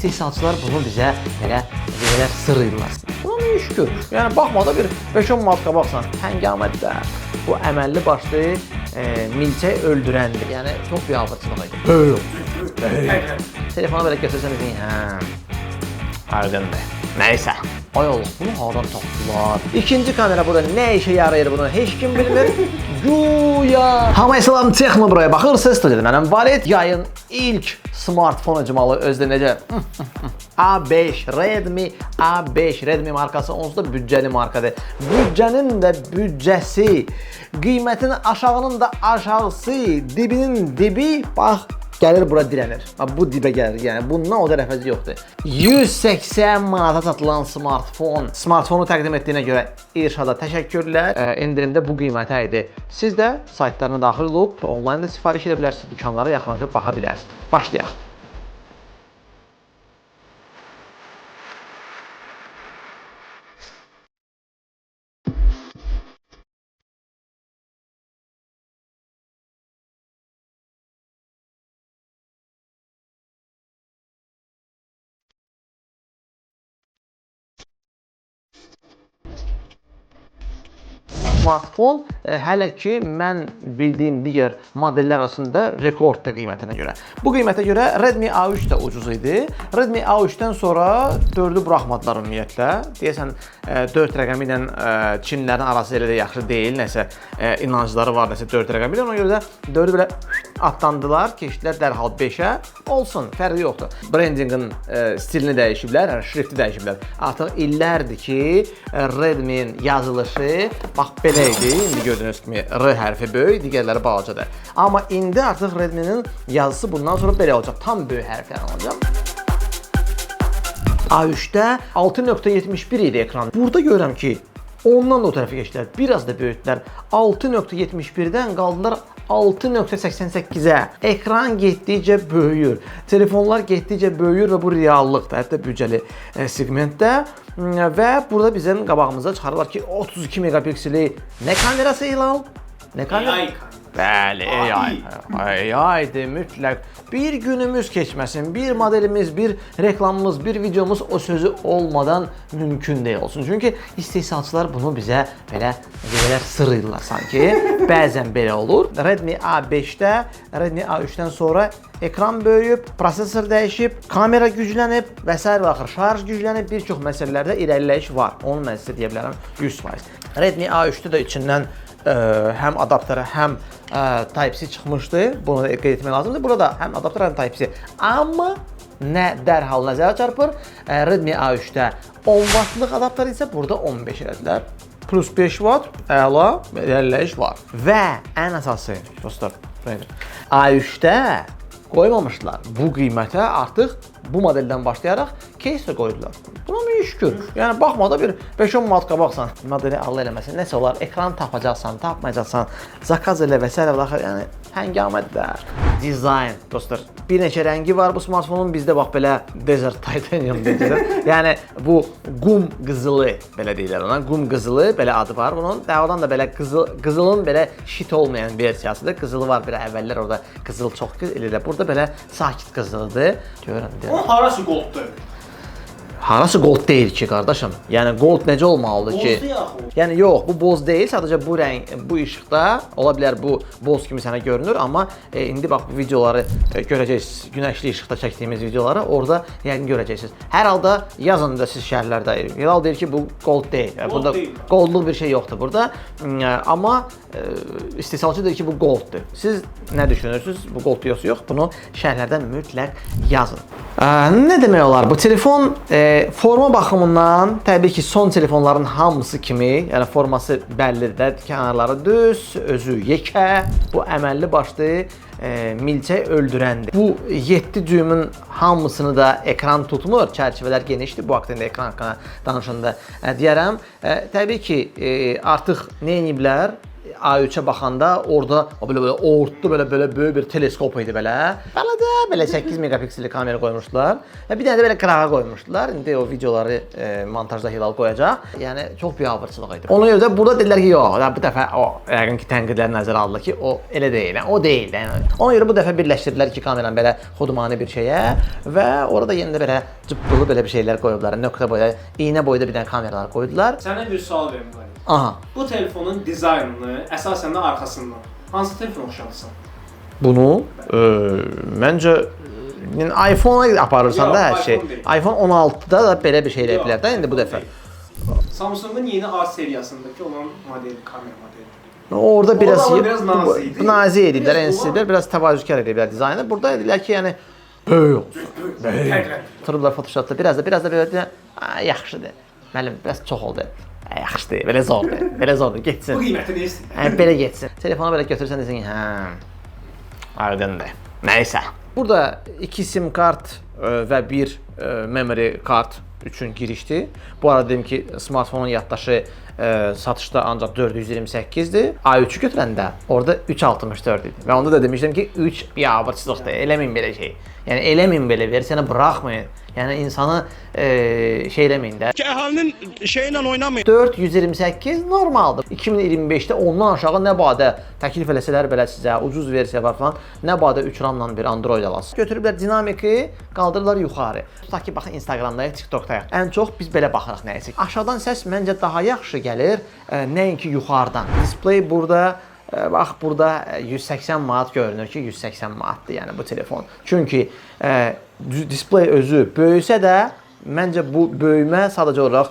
istehsalçılar bunu bizə belə sırrıyırlar. Buna ne şükür. Yəni baxmada bir 5-10 manat qabaqsan, həngamətdə bu əməlli başlı milçək öldürəndir. Yəni çox biabırçılıq idi. Telefona belə götürsəniz, aydındır. Nəysə. Ay Allah, bunu haradan tapdılar? İkinci kamera burada nə işə yarayır bunu heç kim bilmir. Güya. Hamıya salam, Texno buraya baxırsınız. Studiyada mənim Valet. Yayın ilk smartfon icmalı özdə necə? A5, Redmi A5, Redmi markası onsuz da büdcəli markadır. Büdcənin də büdcəsi, qiymətin aşağının da aşağısı, dibinin dibi, bax, gəlir bura dirənir. Bu dibə gəlir, yəni bundan o da rəfəzi yoxdur. 180 manata satılan smartfonu təqdim etdiyinə görə İrşada təşəkkürlər. İndirimdə bu qiymətə idi. Siz də saytlarına daxil olub, onlayn da sifariş edə bilərsiniz, dükanlara yaxınlaşıb baxa bilərsiniz. Başlayaq. Smartfon hələ ki mən bildiyim digər modellər arasında rekorddur qiymətinə görə. Bu qiymətə görə Redmi A3 də ucuz idi. Redmi A3-dən sonra 4-ü buraxmadılar ümumiyyətlə. Deyəsən 4 rəqəmi ilə Çinlərin arası elə də yaxşı deyil. Nəsə inancları var, nəsə 4 rəqəmi ilə. Ona görə də 4-ü belə atlandılar, keçdilər dərhal 5-ə. Olsun, fərqi yoxdur. Brandingin stilini dəyişiblər, şrifti dəyişiblər. Artıq illərdir ki, Redmi-nin yazılışı bax belə idi. İndi gördüyünüz kimi R hərfi böyük, digərləri balacadır. Amma indi artıq Redmi-nin yazısı bundan sonra belə olacaq. Tam böyük hərflər olacaq. A3-də 6.71 idi ekran. Burada görürəm ki, ondan da o tərəfə keçdilər. Biraz da böyütdülər. 6.71-dən qaldılar 6.88-ə. Ekran getdikcə böyüyür. Telefonlar getdikcə böyüyür və bu reallıqdır. Hətta büdcəli segmentdə. Və burada bizim qabağımıza çıxarırlar ki, 32 megapikseli nə kamerası Hilal? Nə kamerası? Bəli, AI-dir mütləq. Bir günümüz keçməsin, bir modelimiz, bir reklamımız, bir videomuz o sözü olmadan mümkün deyil olsun. Çünki istehsalçılar bunu bizə belə sırrıyırlar sanki. Bəzən belə olur. Redmi A5-də, Redmi A3-dən sonra ekran böyüyüb, prosesor dəyişib, kamera güclənib və s. və axır. Şarj güclənib, bir çox məsələlərdə irəliləyiş var. Onu mən sizə deyə bilərəm 100%. Redmi A3-də də içindən həm adaptera, həm Type-C çıxmışdı. Bunu da qeyd etmək lazımdır. Burada həm adaptera, həm Type-C. Amma nə dərhal nəzərə çarpır? Redmi A3-də 10 Watt-lıq adapter isə burada 15 elədilər. Plus 5 Watt, əla irəliləyiş var. Və ən əsası, dostlar, A3-də qoymamışlar. Bu qiymətə artıq bu modeldən başlayaraq case də qoydular. Buna mühüm şükür. Yəni baxmada bir 5-10 manat qabaqsan, modeli Allah eləməsin, nəsə olar, ekranı tapacaqsan, tapmayacaqsan, zakaz elə və s. Yəni həngamətlər. Dizayn, dostlar, bir neçə rəngi var bu smartfonun. Bizdə bax belə Desert Titanium deyirlər. Yəni bu qum qızılı belə deyirlər ona. Qum qızılı belə adı var bunun. Oradan da belə qızılın belə şit olmayan versiyasıdır. Qızılı var bir əvvəllər orada qızıl çox eləyirlər. Burada belə sakit qızılıdır. Görün. O harası golddur? Harası gold deyil ki, qardaşım. Yəni gold necə olmalıdır ki? Bozdur yaxı. Yəni yox, bu boz deyil. Sadəcə bu rəng, bu işıqda ola bilər bu boz kimi sənə görünür, amma indi bax bu videoları görəcəksiniz. Günəşli işıqda çəkdiyimiz videoları orada yəqin görəcəksiniz. Hər halda yazın da siz şərhlərdə. Hilal deyir ki, bu gold deyil. Burada goldluq bir şey yoxdur burada. Amma istehsalçı deyir ki, bu golddur. Siz nə düşünürsünüz? Bu gold yoxsa yox? Bunu şərhlərdə mütləq yazın. Nə demək olar? Bu telefon forma baxımından təbii ki, son telefonların hamısı kimi, yəni forması bəllidir də, kənarları düz, özü yekə, bu əməlli başlı milçək öldürəndir. Bu 7 düymün hamısını da ekran tutmur, çərçivələr genişdir. Bu haqqında ekran haqqında danışanda deyərəm. Təbii ki, artıq nə ediblər? A3'ə baxanda orada belə ortda belə böyük bir teleskop idi belə. Belə 8 megapikselli kamera qoymuşdular və bir dənə də belə qırağa qoymuşdular. İndi o videoları montajda Hilal qoyacaq. Yəni çox biabırçılıq idi. Ona görə də burada dedilər ki, yox, bu dəfə o yəqin ki tənqidlər nəzərə alındı ki, o elə deyil, o deyil. Ona görə bu dəfə birləşdirdilər iki kameranı belə xudmani bir şeyə və orada yenə də belə cıppılı belə bir şeylər qoyublar. Nöqtə boyda, iynə boyda bir dənə kameralar qoydular. Sənə bir sual verim var. Aha. Bu telefonun dizaynını əsasən də arxasından hansı telefona oxşadırsan? Bunu məncə iPhone-a aparırsan da hər şey. iPhone 16-da da belə bir şey elə bilər də indi bu dəfə. Samsung'un yeni A seriyasındaki olan model, kamera modeli. Orada biraz nazik idi. ediblər, ensidirlər, biraz təvazökar ediblər dizaynı. Burada dedilər ki, yəni böyük olsun. Oturublar Photoshopda biraz da belə yaxşıdır. Müəllim, biraz çox oldu. Yaxşıdır, belə zordur, getsin. Bu qiyməti nə istəyir? Belə getsin. Telefonu belə götürsən desən ki, aydındır. Nəysə. Burada 2 sim kart və 1 memory kart üçün girişdir. Bu arada dedim ki, smartfonun yaddaşı satışda ancaq 428-dir. A3-ü götürəndə orada 364 idi. Və onda da demişdim ki, 3 biabırçılıqdır. Eləməyin belə şey. Yəni eləməyin belə versiyanı buraxmayın. Yəni insanı şey eləməyin də. Əhalinin şeylə oynamayın. 428 normaldır. 2025-də ondan aşağı nə badə təklif eləsələr belə sizə ucuz versiya var falan, nə badə 3 RAM-la bir Android alasınız. Götürüblər dinamiki, qaldırırlar yuxarı. Tutaq ki, baxın Instagramdayıq, TikTokdayıq. Ən çox biz belə baxırıq nəyəsə. Aşağıdan səs məncə daha yaxşı gəlir, nəinki yuxarıdan. Display burada bax burada 180 manat görünür ki, 180 manatdır yəni bu telefon. Çünki display özü böyüsə də məncə bu böyümə sadəcə olaraq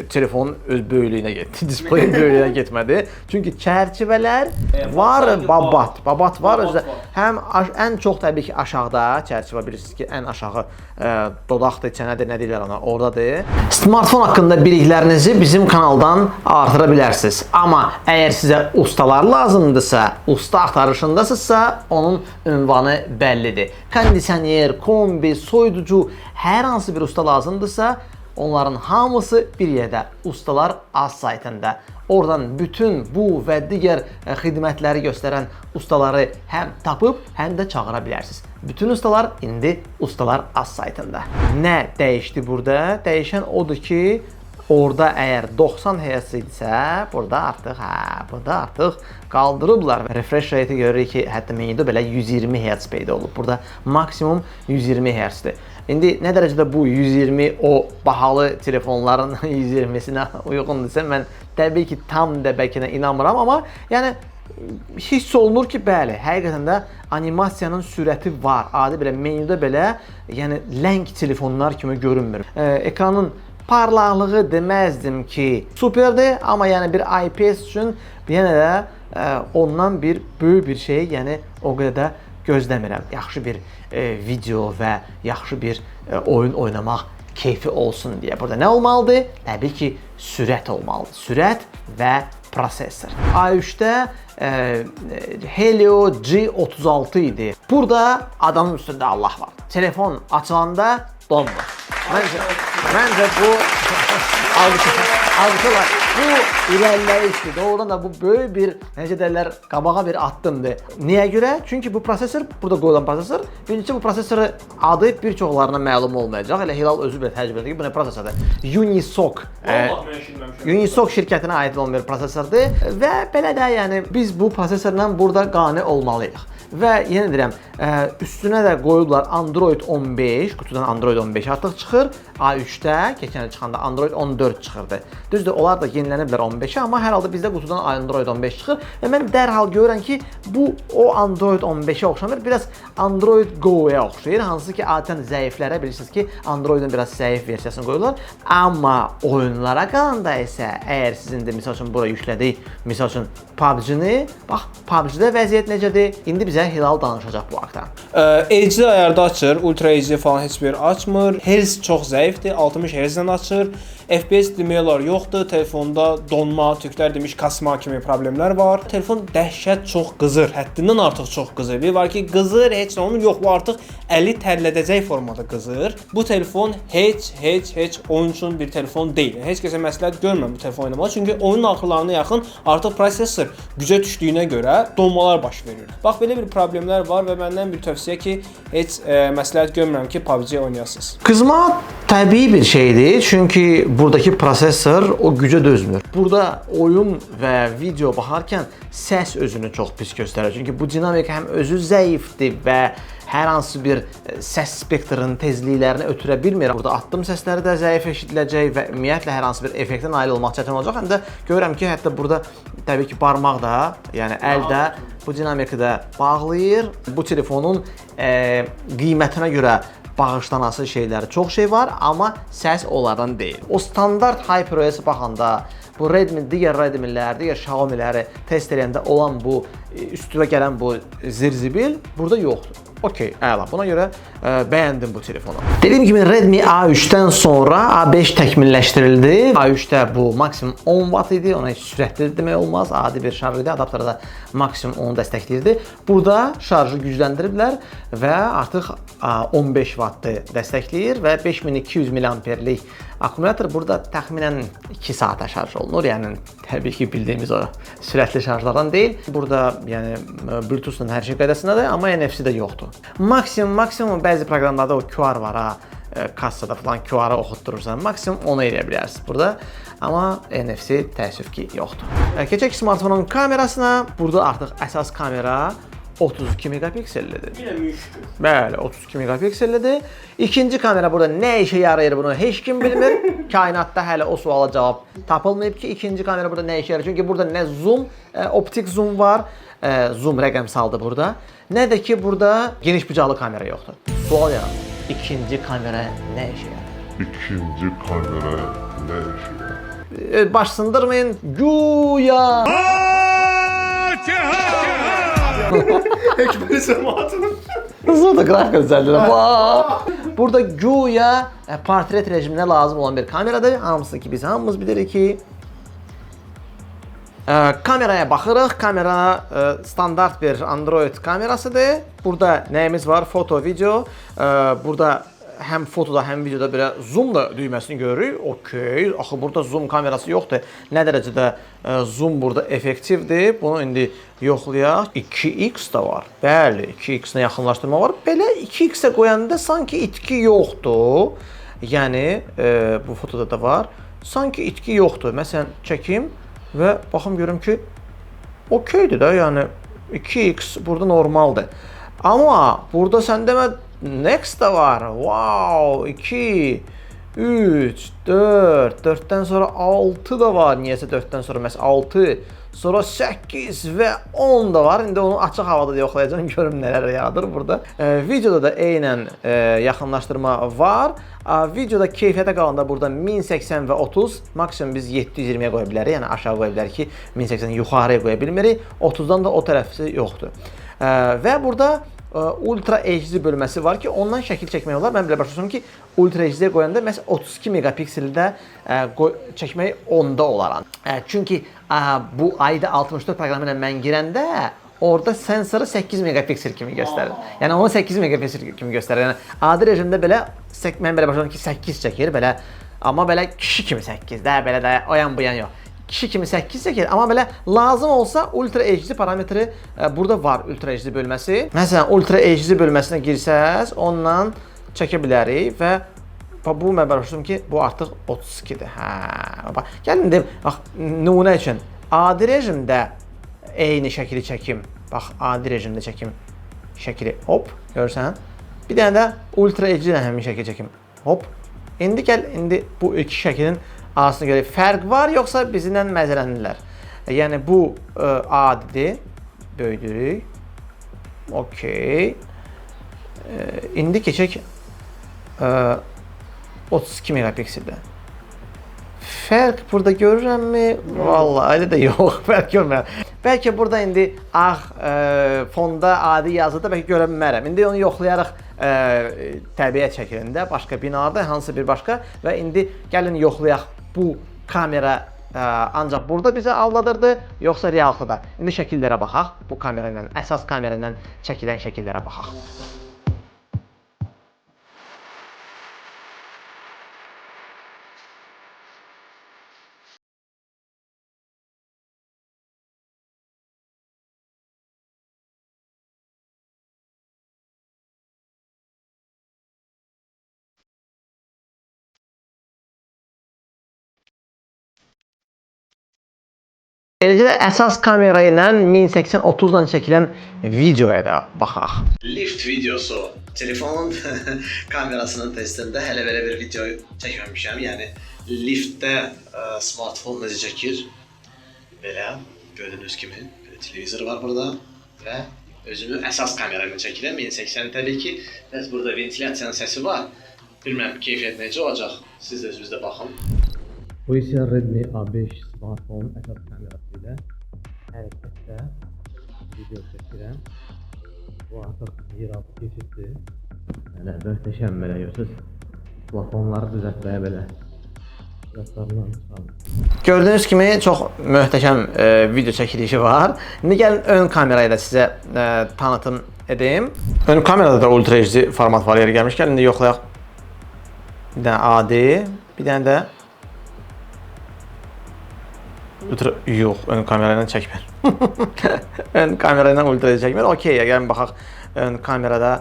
telefonun öz böyüklüyünə getdi. Displeyin böyüklüyünə getmədi. Çünki çərçivələr var, babat var özü. Həm ən çox təbii ki aşağıda çərçivə bilirsiniz ki, ən aşağı dodaqdır, çənədir, nə deyirlər ona, oradadır. Smartfon haqqında biliklərinizi bizim kanaldan artıra bilərsiniz. Amma əgər sizə ustalar lazımdırsa, usta axtarışındasınızsa, onun ünvanı bəllidir. Kondisioner, kombi, soyuducu, hər hansı bir usta lazımdırsa, onların hamısı bir yerdə, Ustalar Az saytında. Oradan bütün bu və digər xidmətləri göstərən ustaları həm tapıb, həm də çağıra bilərsiniz. Bütün ustalar indi Ustalar Az saytında. Nə dəyişdi burada? Dəyişən odur ki, orada əgər 90 Hz idisə, burada artıq qaldırıblar. Refresh rate görürük ki, hətta menüdə belə 120 Hz peyda olub. Burada maksimum 120 Hz-dir. İndi nə dərəcədə bu 120 o bahalı telefonların 120-sinə uyğundursa, mən təbii ki, tam da bəlkə də inanmıram, amma yəni hiss olunur ki, bəli, həqiqətən də animasiyanın sürəti var. Adi belə menüdə belə, yəni ləng telefonlar kimi görünmür. Ekranın parlaqlığı deməzdim ki, superdir, amma yəni bir IPS üçün yenə də ondan bir böyük bir şey, yəni o qədər də gözləmirəm. Yaxşı bir video və yaxşı bir oyun oynamaq keyfi olsun deyə. Burada nə olmalıdır? Təbii ki, sürət olmalıdır. Sürət və prosesor. A3-də Helio G36 idi. Burada adamın üstündə Allah var. Telefon açılanda donmur. Məncə bu algılar. Bu irəliləyişdir. Doğrudan da bu böyük bir, necə deyirlər, qabağa bir addımdır. Niyə görə? Çünki bu prosesor, burada qoyulan prosesor, birincisi bu prosesoru adı bir çoxlarına məlum olmayacaq. Elə Hilal özü belə təcrübə edir ki, bu nə prosesordur? Unisoc şirkətinə aid olan bir prosesordur və belə də yəni biz bu prosesorla burada qane olmalıyıq. Və yenə deyirəm, üstünə də qoyublar Android 15, qutudan Android 15 artıq çıxır. A3-də keçən il çıxanda Android 14 çıxırdı. Düzdür, onlar da yeniləniblər 15-ə, amma hər halda bizdə qutudan Android 15 çıxır və mən dərhal görürəm ki, bu o Android 15-ə oxşamır, biraz Android Go-ya oxşayır. Hansı ki, adətən zəiflərə bilirsiniz ki, Androidin biraz zəif versiyasını qoyurlar. Amma oyunlara qalanda isə, əgər sizin də misal üçün bura yüklədik, misal üçün PUBG-ni, bax, PUBG-də vəziyyət necədir? İndi bizə Hilal danışacaq bu haqda. HD ayarda açır, Ultra HD falan heç bir açmır. Hertz çox zəifdir, 60 Hz-dən açır. FPS demək olar yoxdur, telefonda donma, türklər demiş kasma kimi problemlər var. Telefon dəhşət çox qızır, həddindən artıq çox qızır. Bir var ki, qızır, heç nə onun yox, bu artıq əli tərlədəcək formada qızır. Bu telefon heç oyun üçün bir telefon deyil. Heç kəsə məsləhət görmürəm bu telefon oynamağı, çünki oyun axırlarına yaxın artıq prosesor gücə düşdüyünə görə donmalar baş verir. Bax belə bir problemlər var və məndən bir tövsiyə ki, heç məsləhət görmürəm ki, PUBG oynayasınız. Qızma təbii bir şeydir, çünki buradakı prosesor o gücə dözmür. Burada oyun və video baxarkən səs özünü çox pis göstərir. Çünki bu dinamika həm özü zəifdir və hər hansı bir səs spektrinin tezliklərini ötürə bilmir. Burada addım səsləri də zəif eşidiləcək və ümumiyyətlə hər hansı bir effektə nail olmaq çətin olacaq. Həm də görürəm ki, hətta burada təbii ki, barmaq da, yəni əl də bu dinamikı da bağlayır. Bu telefonun qiymətinə görə bağışlanası şeyləri çox şey var, amma səs onlardan deyil. O standart HyperOS baxanda bu Redmi, digər Redmi'lər, digər Xiaomi'ləri test edəndə olan bu üstünə gələn bu zirzibil burada yoxdur. Okey, əla. Buna görə bəyəndim bu telefonu. Dediyim kimi Redmi A3-dən sonra A5 təkmilləşdirildi. A3-də bu maksimum 10 Watt idi. Ona heç sürətli demək olmaz. Adi bir şarj idi. Adaptördə maksimum 10 dəstəkləyirdi. Burada şarjı gücləndiriblər və artıq 15 Watt dəstəkləyir və 5200 mAh-lik akkumulyator burada təxminən 2 saata şarj olunur. Yəni təbii ki, bildiyimiz o sürətli şarjlardan deyil. Burada yəni Bluetooth-la hər şey qaydasındadır, amma NFC də yoxdur. Maksimum bəzi proqramlarda o QR var ha, kassada falan QR-ı oxutdurursan, maksimum onu eləyə bilərsiniz burada. Amma NFC təəssüf ki, yoxdur. Keçək smartfonun kamerasına. Burada artıq əsas kamera 32 megapiksellidir. Yenə müşkül. Bəli, 32 megapiksellidir. İkinci kamera burada nə işə yarayır bunu heç kim bilmir. Kainatda hələ o suala cavab tapılmayıb ki, ikinci kamera burada nə işə yarayır? Çünki burada nə zoom, optik zoom var, zoom rəqəmsaldır burada. Nə də ki, burada geniş bucaqlı kamera yoxdur. Sual yaranır. İkinci kamera nə işə yarayır? İkinci kamera ne işe yarar? Baş sındırmayın. Güya. Həkməni cəmaatının. Hızlı da qrafika düzəldir. Burada güya portret rejiminə lazım olan bir kameradır. Hamısı ki, biz hamımız bilirik ki, kameraya baxırıq. Kamera standart bir Android kamerasıdır. Burada nəyimiz var? Foto, video. Burada həm fotoda, həm videoda belə zoom da düyməsini görürük. Okey. Axı burada zoom kamerası yoxdur. Nə dərəcədə zoom burada effektivdir? Bunu indi yoxlayaq. 2x da var. Bəli, 2x-nə yaxınlaşdırma var. Belə 2x-ə qoyanda sanki itki yoxdur. Yəni bu fotoda da var. Sanki itki yoxdur. Məsələn, çəkim və baxım görüm ki, okeydir də. Yəni 2x burada normaldır. Amma burada sən demə next da var. Wow, 2, 3, 4, 4-dən sonra 6 da var. Niyəsə 4-dən sonra məhz 6, sonra 8 və 10 da var. İndi onu açıq havada da yoxlayacağım, görüm nələr yaradır burada. Videoda da eynən yaxınlaşdırma var. Videoda keyfiyyətə qalanda burada 1080 və 30, maksimum biz 720-yə qoya bilərik. Yəni aşağı qoya bilərik ki, 1080 yuxarıya qoya bilmirik. 30-dan da o tərəfsi yoxdur. Və burada Ultra HD bölməsi var ki, ondan şəkil çəkmək olar. Mən belə başlasam ki, Ultra HD qoyanda məhz 32 megapikseldə çəkmək onda olaram. Çünki bu ayda 64 proqramı ilə mən girəndə orada sensoru 8 megapiksel kimi göstərir. Yəni onu 8 megapiksel kimi göstərir. Yəni adi rejimdə belə mən belə başlasam ki, 8 çəkir belə, amma belə kişi kimi 8 də, belə də o yan bu yan yox. Kişi kimi 8 çəkir, amma belə lazım olsa Ultra HD parametri burada var, Ultra HD bölməsi. Məsələn, Ultra HD bölməsinə girsəz, ondan çəkə bilərik və bu mən başlayım ki, bu artıq 32-dir. Hə, bax, gəlin deyim, bax, nümunə üçün adi rejimdə eyni şəkili çəkim. Bax, adi rejimdə çəkim şəkili. Hop, görürsən? Bir dənə də Ultra HD ilə həmin şəkil çəkim. Hop. İndi gəl, indi bu iki şəklin arasına görə fərq var, yoxsa bizimlə məzələnirlər. Yəni bu adidir. Böyüdürük. Okey. İndi keçək 32 megapikseldə. Fərq burada görürəmmi? Vallahi elə də yox, fərq görmürəm. Bəlkə burada indi ağ fonda adi yazıda bəlkə görə bilmərəm. İndi onu yoxlayaraq təbiət şəklində, başqa binada, hansı bir başqa və indi gəlin yoxlayaq bu kamera ancaq burada bizə aldadırdı, yoxsa reallıqda? İndi şəkillərə baxaq. Bu kamera ilə, əsas kamera ilə çəkilən şəkillərə baxaq. Eləcə də əsas kamera ilə 1080-30-dan çəkilən videoya da baxaq. Lift videosu. Telefonun kamerasının testində hələ belə bir video çəkməmişəm. Yəni liftdə smartfon necə çəkir? Belə gördüyünüz kimi belə televizor var burada və özümü əsas kamera ilə çəkirəm. 1080 təbii ki, bəs burada ventilyasiyanın səsi var. Bilmirəm keyfiyyət necə olacaq. Siz də özünüzdə baxın. Bu isə Redmi A5 smartphone əsas kamerası ilə hərəkətdə video çəkirəm. Bu artıq yeraltı keçiddir. Hələ möhtəşəm belə görürsünüz. Plafonları düzəltməyə belə yaslarından çıxardım. Gördüyünüz kimi çox möhtəşəm video çəkilişi var. İndi gəlin ön kamerayı da sizə tanıtım edeyim. Ön kamerada da Ultra HD format var yeri gəlmişkən. İndi yoxlayaq. Bir dənə AD, bir dənə də yox, ön kamera ilə çəkmir. Ön kamera ilə ultra çəkmir. Okey, gəlin baxaq ön kamerada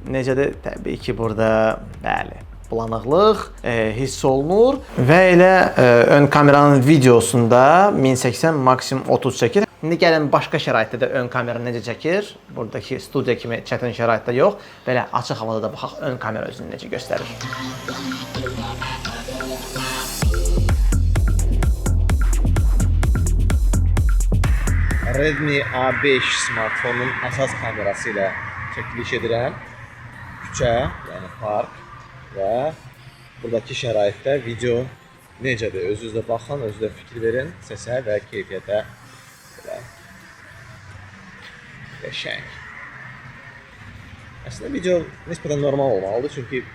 necədir? Təbii ki, burada bəli, bulanıqlıq hiss olunur və elə ön kameranın videosunda 1080 maksimum 30 çəkir. İndi gəlin başqa şəraitdə də ön kamera necə çəkir? Buradakı studiya kimi çətin şəraitdə yox, belə açıq havada da baxaq ön kamera özünü necə göstərir. Redmi A5 smartfonun əsas kamerası ilə çəkiliş edirəm. Küçə, yəni park və buradakı şəraitdə video necədir? Özünüz də baxın, özünüz də fikir verin səsə və keyfiyyətə. Qəşəng. Əslində video nisbətən normal olmalıdır, çünki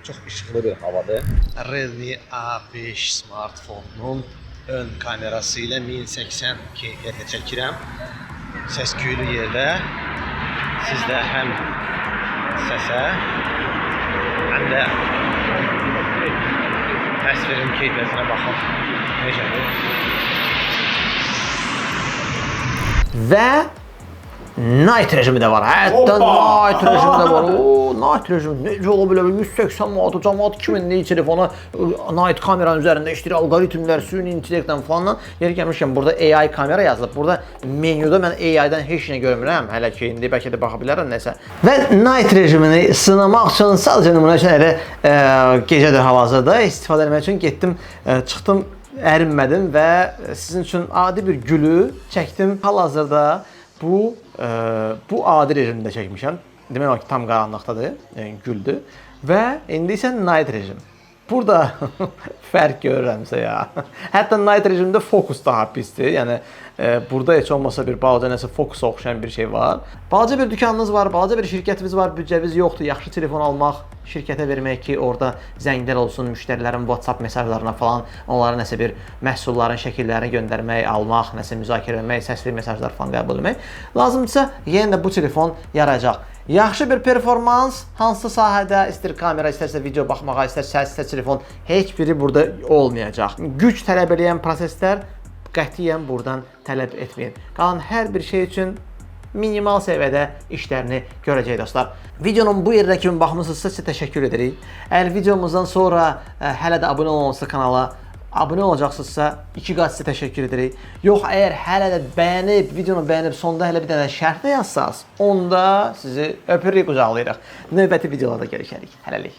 çox işıqlı bir havadır. Redmi A5 smartfonunun ön kamerası ilə 1080 keyfiyyətlə çəkirəm. Səs-küylü yerdə siz də həm səsə, həm də təsvirin keyfiyyətinə baxın. Necədir? Və night rejimi də var. Hətta night rejimi də var. Night rejimi necə ola bilər? 180 manat, cəmaət 2000-lik telefona night kameranın üzərində işləyir, alqoritmlər, süni intellektdən falan. Yeri gəlmişkən burada AI kamera yazılıb. Burada menyuda mən AI-dan heç nə görmürəm. Hələ ki, indi bəlkə də baxa bilərəm nəsə. Və night rejimini sınamaq üçün sadəcə nümunə üçün elə gecədir hal-hazırda istifadə etmək üçün getdim, çıxdım, ərinmədim və sizin üçün adi bir gülü çəkdim. Hal-hazırda bu adi rejimdə çəkmişəm. Demək olar ki, tam qaranlıqdadır, yəni güldür. Və indi isə night rejim. Burada fərq görürəmsə ya. Hətta night rejimdə fokus daha pisdir. Yəni burada heç olmasa bir balaca nəsə fokusa oxşayan bir şey var. Balaca bir dükanınız var, balaca bir şirkətiniz var, büdcəniz yoxdur, yaxşı telefon almaq, şirkətə vermək ki, orada zənglər olsun, müştərilərin WhatsApp mesajlarına falan, onlara nəsə bir məhsulların şəkillərini göndərmək, almaq, nəsə müzakirə etmək, səsli mesajlar falan qəbul etmək. Lazımdırsa, yenə də bu telefon yarayacaq. Yaxşı bir performans hansı sahədə, istər kamera, istərsə video baxmağa, istərsə telefon, heç biri burada olmayacaq. Güc tələb edən proseslər qətiyyən buradan tələb etməyin. Qalan hər bir şey üçün minimal səviyyədə işlərini görəcək dostlar. Videonun bu yerdə kimi baxmısınızsa sizə təşəkkür edirik. Əgər videomuzdan sonra hələ də abunə olmamışsınızsa kanala abunə olacaqsınızsa 2 qat sizə təşəkkür edirik. Yox, əgər hələ də bəyənib, videonu bəyənib sonda hələ bir dənə şərh də yazsaz, onda sizi öpürük, qucaqlayırıq. Növbəti videolarda görüşərik. Hələlik.